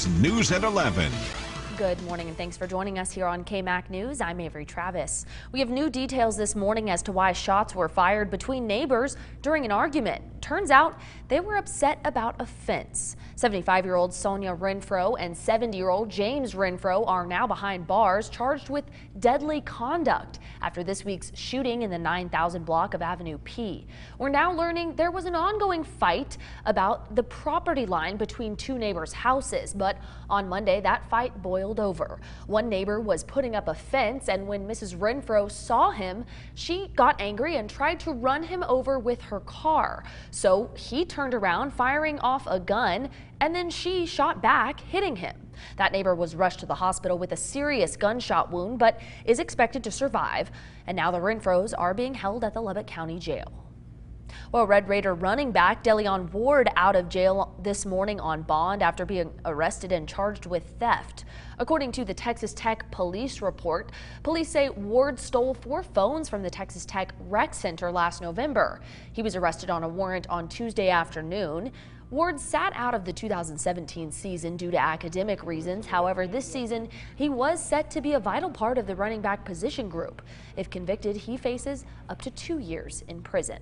is News at 11. Good morning and thanks for joining us here on KAMC News. I'm Avery Travis. We have new details this morning as to why shots were fired between neighbors during an argument. Turns out they were upset about a fence. 75-year-old Sonia Renfro and 70-year-old James Renfro are now behind bars charged with deadly conduct after this week's shooting in the 9000 block of Avenue P. We're now learning there was an ongoing fight about the property line between two neighbors' houses, but on Monday that fight boiled over. One neighbor was putting up a fence, and when Mrs. Renfro saw him, she got angry and tried to run him over with her car. So he turned around, firing off a gun, and then she shot back, hitting him. That neighbor was rushed to the hospital with a serious gunshot wound, but is expected to survive. And now the Renfros are being held at the Lubbock County Jail. Well, Red Raider running back Deleon Ward out of jail this morning on bond after being arrested and charged with theft. According to the Texas Tech police report, police say Ward stole 4 phones from the Texas Tech Rec Center last November. He was arrested on a warrant on Tuesday afternoon. Ward sat out of the 2017 season due to academic reasons. However, this season he was set to be a vital part of the running back position group. If convicted, he faces up to 2 years in prison.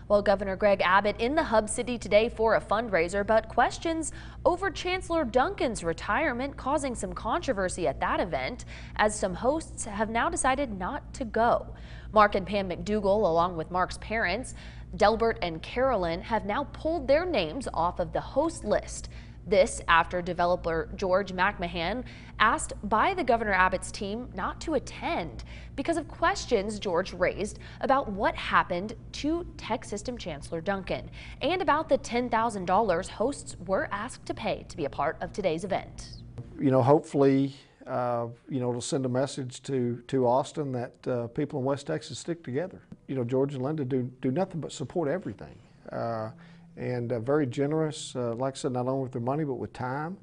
Well, Governor Gov Abbott in the Hub City today for a fundraiser, but questions over Chancellor Duncan's retirement causing some controversy at that event, as some hosts have now decided not to go. Mark and Pam McDougal, along with Mark's parents, Delbert and Carolyn, have now pulled their names off of the host list. This after developer George McMahon asked by the Governor Abbott's team not to attend because of questions George raised about what happened to Tech System Chancellor Duncan and about the $10,000 hosts were asked to pay to be a part of today's event. Hopefully, it'll send a message to Austin that people in West Texas stick together. George and Linda do nothing but support everything. And very generous, like I said, not only with their money, but with time.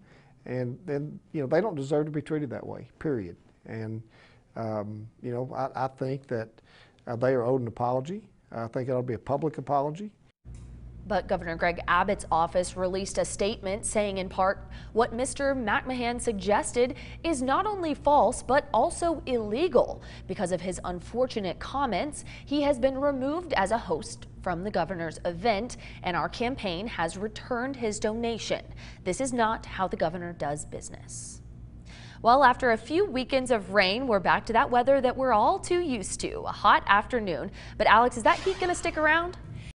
And then, they don't deserve to be treated that way, period. And, I think that they are owed an apology. I think it ought to be a public apology. But Governor Gov Abbott's office released a statement saying in part what Mr. McMahon suggested is not only false but also illegal. Because of his unfortunate comments, he has been removed as a host from the governor's event, and our campaign has returned his donation. This is not how the governor does business. Well, after a few weekends of rain, we're back to that weather that we're all too used to, a hot afternoon. But Alex, is that heat going to stick around?